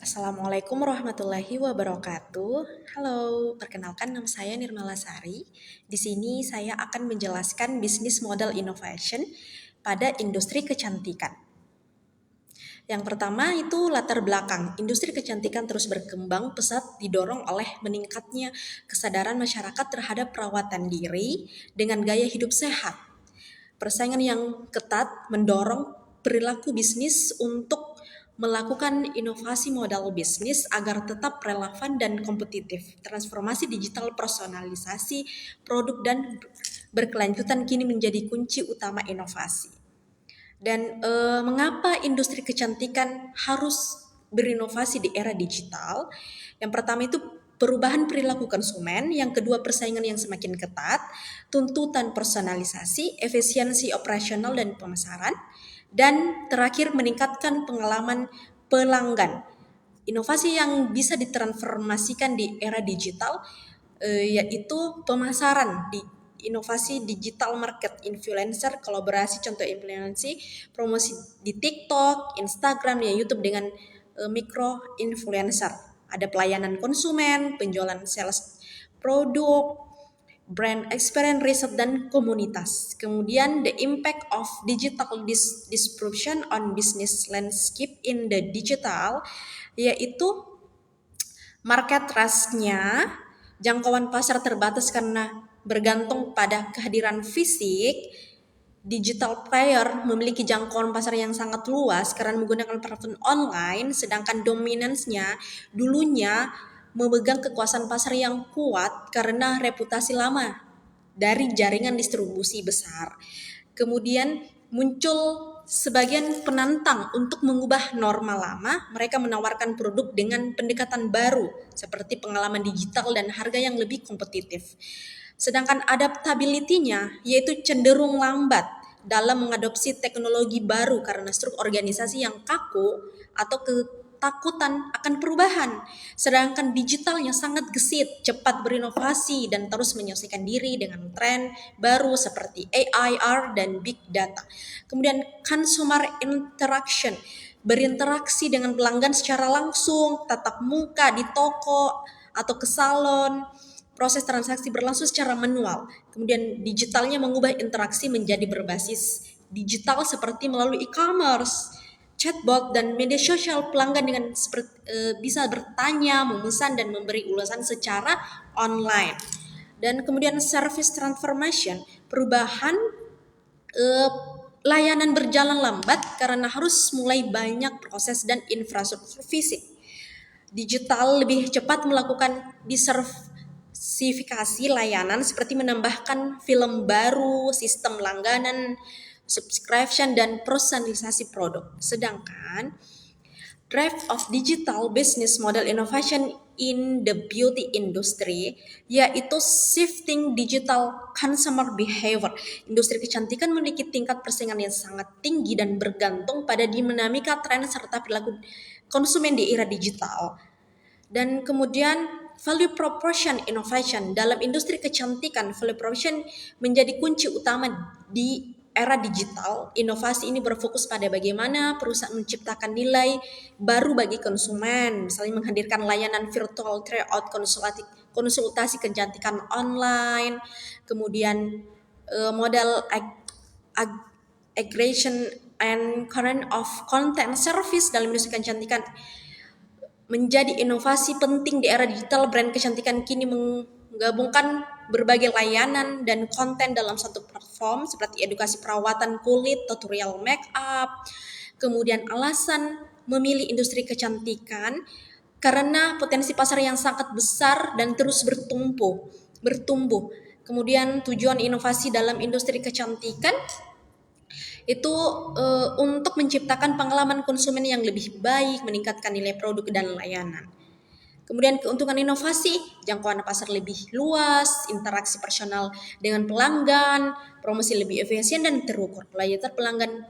Assalamualaikum warahmatullahi wabarakatuh. Halo, perkenalkan nama saya Nirmala Sari. Di sini saya akan menjelaskan bisnis model innovation pada industri kecantikan. Yang pertama itu latar belakang. Industri kecantikan terus berkembang pesat didorong oleh meningkatnya kesadaran masyarakat terhadap perawatan diri dengan gaya hidup sehat. Persaingan yang ketat mendorong perilaku bisnis untuk melakukan inovasi modal bisnis agar tetap relevan dan kompetitif. Transformasi digital, personalisasi produk dan berkelanjutan kini menjadi kunci utama inovasi. Dan mengapa industri kecantikan harus berinovasi di era digital? Yang pertama itu perubahan perilaku konsumen, yang kedua persaingan yang semakin ketat, tuntutan personalisasi, efisiensi operasional dan pemasaran, dan terakhir meningkatkan pengalaman pelanggan. Inovasi yang bisa ditransformasikan di era digital yaitu pemasaran di inovasi digital market influencer, kolaborasi contoh influensi, promosi di TikTok, Instagram, ya YouTube dengan micro influencer. Ada pelayanan konsumen, penjualan sales produk, brand experience, riset dan komunitas. Kemudian the impact of digital disruption on business landscape in the digital, yaitu market trust-nya, jangkauan pasar terbatas karena bergantung pada kehadiran fisik. Digital player memiliki jangkauan pasar yang sangat luas karena menggunakan platform online, sedangkan dominansnya dulunya memegang kekuasaan pasar yang kuat karena reputasi lama dari jaringan distribusi besar. Kemudian muncul sebagian penantang untuk mengubah norma lama. Mereka menawarkan produk dengan pendekatan baru seperti pengalaman digital dan harga yang lebih kompetitif. Sedangkan adaptability-nya yaitu cenderung lambat dalam mengadopsi teknologi baru karena struktur organisasi yang kaku atau ketakutan akan perubahan. Sedangkan digitalnya sangat gesit, cepat berinovasi dan terus menyesuaikan diri dengan tren baru seperti AI, R, dan Big Data. Kemudian consumer interaction, berinteraksi dengan pelanggan secara langsung, tatap muka di toko atau ke salon. Proses transaksi berlangsung secara manual. Kemudian digitalnya mengubah interaksi menjadi berbasis digital seperti melalui e-commerce, chatbot, dan media sosial. Pelanggan dengan bisa bertanya, memesan, dan memberi ulasan secara online. Dan kemudian service transformation, perubahan layanan berjalan lambat karena harus mulai banyak proses dan infrastruktur fisik. Digital lebih cepat melakukan diversifikasi layanan seperti menambahkan film baru, sistem langganan, subscription, dan personalisasi produk. Sedangkan drive of digital business model innovation in the beauty industry, yaitu shifting digital consumer behavior. Industri kecantikan memiliki tingkat persaingan yang sangat tinggi dan bergantung pada dinamika tren serta perilaku konsumen di era digital. Dan kemudian value proposition innovation dalam industri kecantikan, value proposition menjadi kunci utama di era digital. Inovasi ini berfokus pada bagaimana perusahaan menciptakan nilai baru bagi konsumen, misalnya menghadirkan layanan virtual tryout, konsultasi kecantikan online, kemudian model aggregation and current of content service dalam industri kecantikan menjadi inovasi penting di era digital. Brand kecantikan kini menggabungkan berbagai layanan dan konten dalam satu platform seperti edukasi perawatan kulit, tutorial make up. Kemudian alasan memilih industri kecantikan karena potensi pasar yang sangat besar dan terus bertumbuh. Kemudian tujuan inovasi dalam industri kecantikan itu untuk menciptakan pengalaman konsumen yang lebih baik, meningkatkan nilai produk dan layanan. Kemudian keuntungan inovasi, jangkauan pasar lebih luas, interaksi personal dengan pelanggan, promosi lebih efisien dan terukur, loyalitas pelanggan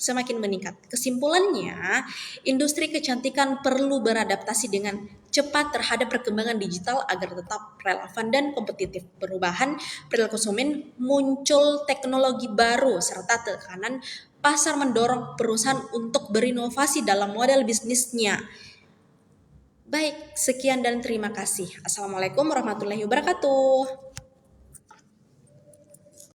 semakin meningkat. Kesimpulannya, industri kecantikan perlu beradaptasi dengan cepat terhadap perkembangan digital agar tetap relevan dan kompetitif. Perubahan perilaku konsumen, muncul teknologi baru, serta tekanan pasar mendorong perusahaan untuk berinovasi dalam model bisnisnya. Baik, sekian dan terima kasih. Assalamualaikum warahmatullahi wabarakatuh.